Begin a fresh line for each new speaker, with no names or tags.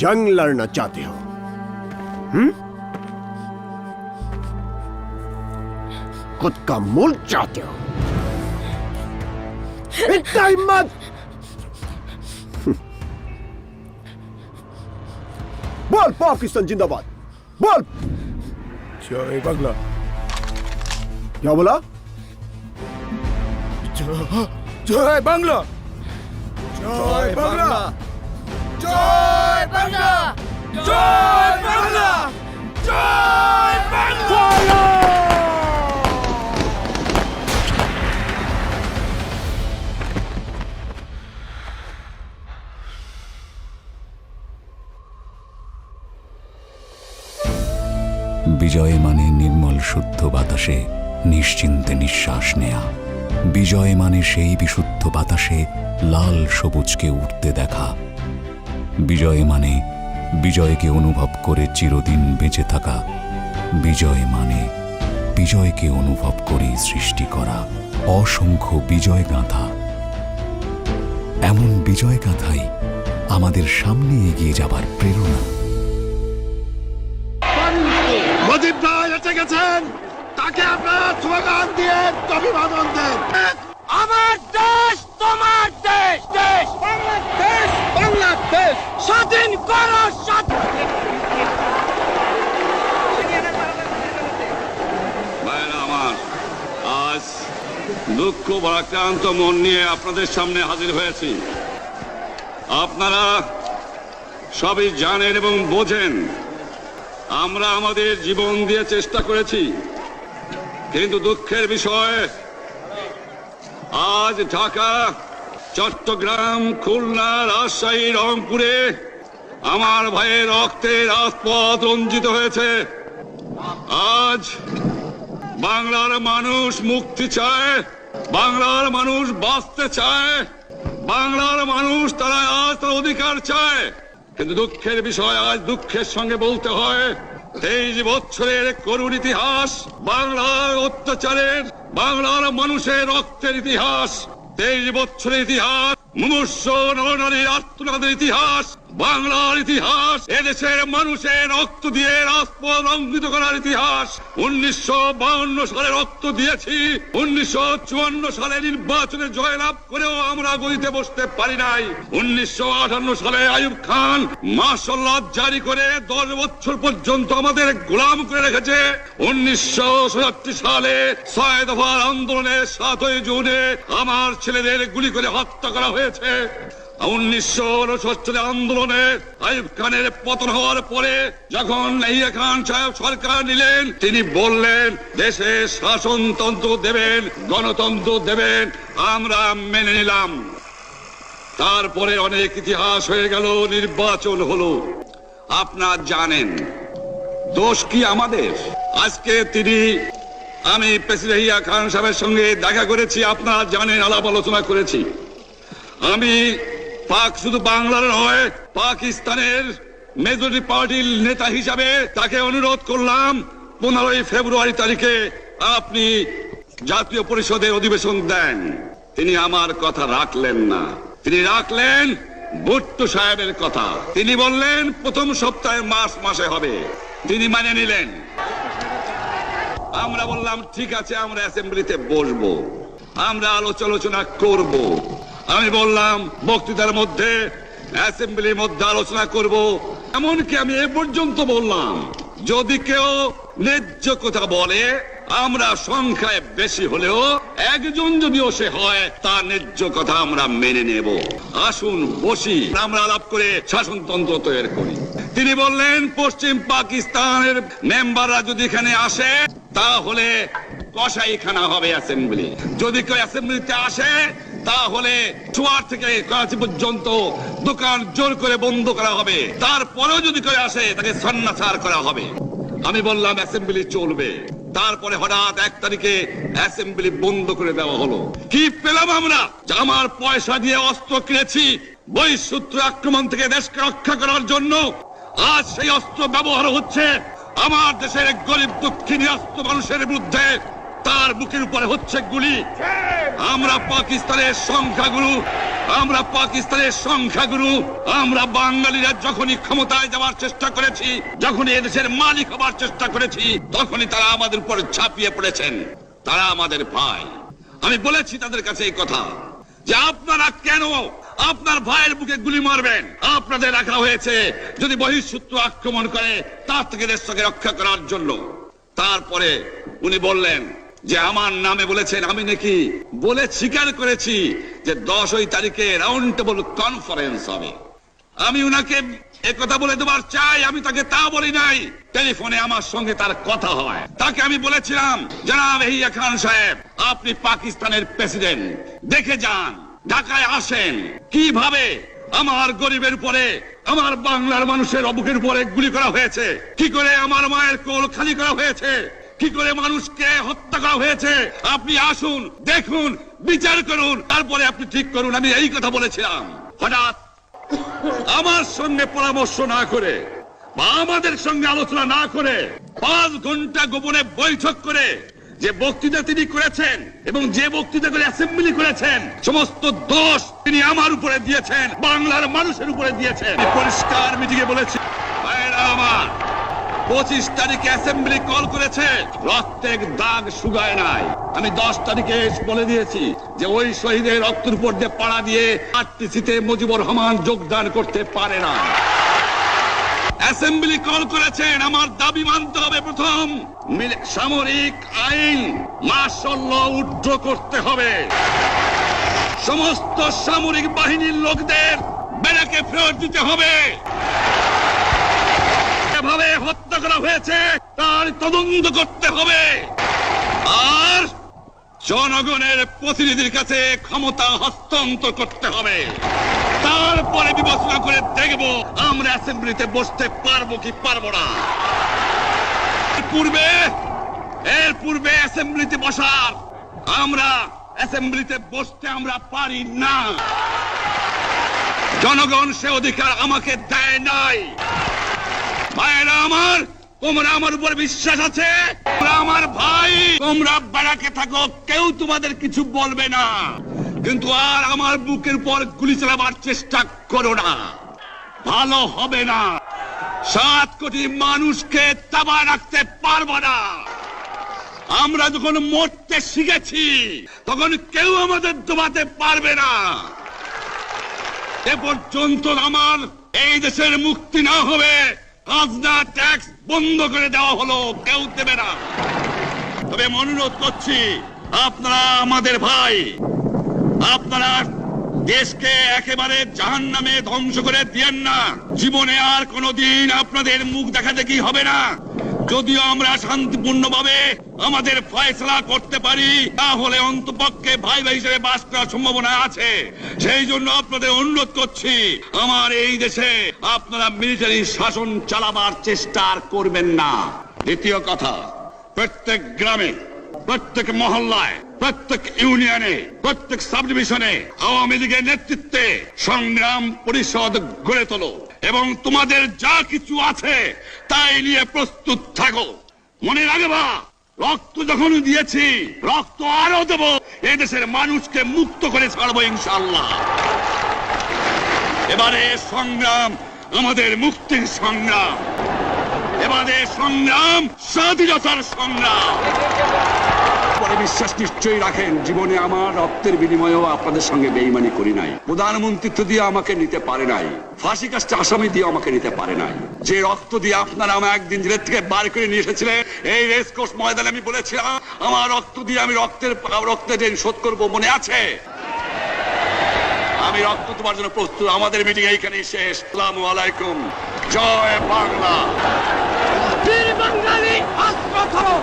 जंग लड़ना चाहते हो? खुद का मुल्क चाहते हो? इतना हिम्मत! बोल पाकिस्तान जिंदाबाद, बोल।
जय बांग्ला।
क्या बोला?
जय बांग्ला।
जय बांग्ला,
जय बांग्ला। जय बांग्ला। जय बांग्ला।
বিজয় মানে নির্মল শুদ্ধ বাতাসে নিশ্চিন্তে নিঃশ্বাস নেয়া। বিজয় মানে সেই বিশুদ্ধ বাতাসে লাল সবুজকে উঠতে দেখা। বিজয় মানে বিজয়কে অনুভব করে চিরদিন বেঁচে থাকা। বিজয় মানে বিজয়কে অনুভব করে সৃষ্টি করা অসংখ্য বিজয় গাথা। এমন বিজয় গাথাই আমাদের সামনে এগিয়ে যাবার প্রেরণা।
মজিদ ভাই এসে গেছেন, তাকে আপনারা স্লোগান দিয়ে অভিবাদন দেন।
আমার দেশ তোমার দেশ, দেশ বাংলাদেশ, বাংলাদেশ স্বাধীন করো,
ভাইরা আমার, আজ দুঃখ ভারাক্রান্ত মন নিয়ে আপনাদের সামনে হাজির হয়েছি। আপনারা সবই জানেন এবং বোঝেন আমরা আমাদের জীবন দিয়ে চেষ্টা করেছি, কিন্তু দুঃখের বিষয় আজ ঢাকা, চট্টগ্রাম, খুলনা, রাজশাহী, রংপুরে আমার ভাইয়ের রক্তে রাজপথ রঞ্জিত হয়েছে। আজ বাংলার মানুষ মুক্তি চায়, বাংলার মানুষ বাঁচতে চায়, বাংলার মানুষ তারা আজ তার অধিকার চায়। কিন্তু দুঃখের বিষয় আজ দুঃখের সঙ্গে বলতে হয় 23 বছরের করুণ ইতিহাস, বাংলার অত্যাচারের, বাংলার মানুষের রক্তের ইতিহাস, 23 বছরের ইতিহাস, মুমূর্ষ নরনারীর আর্তনাদের ইতিহাস, বাংলার ইতিহাস, এদেশের মানুষের রক্ত দিয়ে রাজপথ রঞ্জিত করার ইতিহাস। 1952 সালে রক্ত দিয়েছি, 1954 সালে নির্বাচনে জয়লাভ করেও আমরা গদিতে বসতে পারি নাই। 1958 সালে আইয়ুব খান মার্শাল ল জারি করে 10 বছর পর্যন্ত আমাদের গোলাম করে রেখেছে। 1967 সালে 6 দফার আন্দোলনের 7ই জুনে আমার ছেলেদের গুলি করে হত্যা করা হয়েছে। 1969 আন্দোলনে আইয়ুব খানের পতন হওয়ার পরে যখন ইয়াহিয়া খান সাহেব সরকার নিলেন, তিনি বললেন দেশে শাসনতন্ত্র দেবেন, গণতন্ত্র দেবেন, আমরা মেনে নিলাম। তারপরে অনেক ইতিহাস হয়ে গেল, নির্বাচন হলো। আপনারা জানেন দোষ কি আমাদের? আজকে আমি প্রেসিডেন্ট ইয়াহিয়া খান সাহেবের সঙ্গে দেখা করেছি, আপনারা জানেন, আলাপ আলোচনা করেছি। আমি শুধু বাংলার নয়, পাকিস্তানের মেজরিটি পার্টির নেতা হিসাবে তাকে অনুরোধ করলাম 15 ফেব্রুয়ারি তারিখে আপনি জাতীয় পরিষদের অধিবেশন দেন। তিনি আমার কথা রাখলেন না, তিনি রাখলেন ভুট্টো সাহেবের কথা। তিনি বললেন প্রথম সপ্তাহে মার্চ মাসে হবে, তিনি মানে নিলেন। আমরা বললাম ঠিক আছে, আমরা অ্যাসেম্বলিতে বসবো, আমরা আলোচনা করব। আমি বললাম বক্তৃতার মধ্যে, অ্যাসেম্বলির মধ্যে আলোচনা করব। এমনকি আমি এ পর্যন্ত বললাম যদি কেউ ন্যায্য কথা বলে, আমরা সংখ্যায় বেশি হলেও একজন যদিও সে হয়, তার ন্যায্য কথা আমরা মেনে নেব। আসুন বসি, আমরা আলাপ করে শাসনতন্ত্র তৈরি করি। তিনি বললেন পশ্চিম পাকিস্তানের মেম্বাররা যদি এখানে আসে তাহলে কসাইখানা হবে অ্যাসেম্বলি। যদি কেউ অ্যাসেম্বলিতে আসে তাহলে চুয়ার থেকে করাচি পর্যন্ত দোকান জোর করে বন্ধ করা হবে। তারপরেও যদি কেউ আসে তাকে সন্ন্যাসার করা হবে। আমি বললাম অ্যাসেম্বলি চলবে। তারপরে হঠাৎ 1 তারিখে অ্যাসেম্বলি বন্ধ করে দেওয়া হলো। কি পেলাম আমরা? আমার পয়সা দিয়ে অস্ত্র কিনেছি বহিঃশত্রু আক্রমণ থেকে দেশকে রক্ষা করার জন্য। আজ সেই অস্ত্র ব্যবহার হচ্ছে আমার দেশের গরিব দুঃখী নিরস্ত মানুষের বিরুদ্ধে। তার বুকের উপরে হচ্ছে গুলি। আমরা পাকিস্তানের সংখ্যাগুরু আমরা পাকিস্তানের সংখ্যাগুরু, আমরা বাঙালিরা যখনই ক্ষমতায় যাওয়ার চেষ্টা করেছি, যখনই এদেশের মালিক হবার চেষ্টা করেছি, তখনই তারা আমাদের উপর ঝাঁপিয়ে পড়েছেন। তারা আমাদের ভাই। আমি বলেছি তাদের কাছে এই কথা যে আপনারা কেন আপনার ভাইয়ের বুকে গুলি মারবেন? আপনাদের রাখা হয়েছে যদি বহিঃশত্রু আক্রমণ করে তার থেকে দেশকে রক্ষা করার জন্য। তারপরে উনি বললেন যে আমার নামে বলেছেন, আমি নাকি বলে স্বীকার করেছি যে 10 তারিখে রাউন্ড টেবল কনফারেন্স হবে। আমি উনাকে একথা বলে দেবার চাই, আমি তাকে তা বলি নাই। টেলিফোনে আমার সঙ্গে তার কথা হয়, তাকে আমি বলেছিলাম, জনাব ইয়াহিয়া খান সাহেব, আপনি পাকিস্তানের প্রেসিডেন্ট, দেখে যান, ঢাকায় আসেন কিভাবে আমার গরিবের উপরে, আমার বাংলার মানুষের বুকের উপরে গুলি করা হয়েছে, কি করে আমার মায়ের কোল খালি করা হয়েছে, কি করে মানুষকে হত্যা করা হয়েছে। আপনি আসুন, দেখুন, বিচার করুন, তারপরে আপনি ঠিক করুন। আমি এই কথা বলেছিলাম। হঠাৎ আমার সঙ্গে পরামর্শ না করে বা আমাদের সঙ্গে আলোচনা না করে 5 ঘন্টা গোপনে বৈঠক করে যে বক্তৃতা তিনি করেছেন এবং যে বক্তৃতা করে অ্যাসেম্বলি করেছেন, সমস্ত দোষ তিনি আমার উপরে দিয়েছেন, বাংলার মানুষের উপরে দিয়েছেন। পরিষ্কার মিটিংয়ে বলেছি, ভাইরা আমার, 25 তারিখে অ্যাসেম্বলি কল করেছে, রক্তের দাগ শুকায় নাই। আমি 10 তারিখে বলে দিয়েছি যে ওই শহীদের রক্তের উপর দিয়ে পাড়া দিয়ে আরটিসিতে মুজিবুর রহমান যোগদান করতে পারে না। অ্যাসেম্বলি কল করেছেন, আমার দাবি মানতে হবে, প্রথম সামরিক আইন মার্শাল ল উড্র করতে হবে, সমস্ত সামরিক বাহিনীর লোকদের ব্যারাকে ফেরত দিতে হবে, এভাবে হত্যা করা হয়েছে তার তদন্ত করতে হবে, আর জনগণের প্রতিনিধির কাছে ক্ষমতা হস্তান্তর করতে হবে। তারপরে বিবেচনা করে দেখব আমরা অ্যাসেম্বলিতে বসতে পারবো কি পারবো না। এর পূর্বে অ্যাসেম্বলিতে বসার, আমরা অ্যাসেম্বলিতে বসতে আমরা পারি না। জনগণ সে অধিকার আমাকে দেয় নাই। ভাইরা আমার, তোমরা আমার উপর বিশ্বাস আছে, তোমরা আমার ভাই, তোমরা ব্যারাকে থাকো, কেউ তোমাদের কিছু বলবে না, কিন্তু আর আমার বুকের উপর গুলি চালাবার চেষ্টা করো না, ভালো হবে না। 7 কোটি মানুষকে তাবা রাখতে পারবো না। আমরা যখন মরতে শিখেছি তখন কেউ আমাদের দবাতে পারবে না। এ পর্যন্ত আমার এই দেশের মুক্তি না হবে, খাজনা ট্যাক্স বন্ধ করে দেওয়া হলো, কেউ দেবে না। তবে অনুরোধ করছি, আপনারা আমাদের ভাই, আপনারা দেশকে একেবারে জাহান্নামে ধ্বংস করে দিয়েন না। জীবনে আর কোনোদিন আপনাদের মুখ দেখা দেখি হবে না। যদিও আমরা শান্তিপূর্ণভাবে আমাদের ফয়সালা করতে পারি, তাহলে অন্তপক্ষে ভাই ভাই হিসেবে বাস করার সম্ভাবনা আছে। সেই জন্য আপনাদের অনুরোধ করছি, আমার এই দেশে আপনারা মিলিটারি শাসন চালাবার চেষ্টা করবেন না। দ্বিতীয় কথা, প্রত্যেক গ্রামে, প্রত্যেক মহল্লায়, প্রত্যেক ইউনিয়নে, প্রত্যেক সাব ডিভিশনে আওয়ামী লীগের নেতৃত্বে সংগ্রাম পরিষদ গড়ে তোলো এবং তোমাদের যা কিছু আছে তাই নিয়ে প্রস্তুত থাকো। মনে রাখবা, রক্ত যখন দিয়েছি, রক্ত আরো দেব, এদেশের মানুষকে মুক্ত করে ছাড়বো ইনশাআল্লাহ। এবারে সংগ্রাম আমাদের মুক্তির সংগ্রাম, এবারে সংগ্রাম স্বাধীনতার সংগ্রাম। বিশ্বাস নিশ্চয়ই রাখেন, জীবনে আমার রক্তের বিনিময়েও আপনাদের সঙ্গে বেইমানি করি নাই। প্রধানমন্ত্রিত্ব দিয়ে আমাকে নিতে পারে নাই, ফাঁসি কাস্টে আসামি দিয়ে আমাকে নিতে পারে নাই। যে রক্ত দিয়ে আপনারা আমাকে একদিন জেলের থেকে বার করে নিয়ে এসেছিলেন, এই রেসকোর্স ময়দানে আমি বলেছিলাম আমার রক্ত দিয়ে আমি রক্তের ঋণ শোধ করবো, মনে আছে? আমি রক্ত তোমার জন্য প্রস্তুত। আমাদের মিটিং এইখানেই শেষ। আসসালামু আলাইকুম। জয় বাংলা।
বীর বাঙালি অস্ত্র ধরো।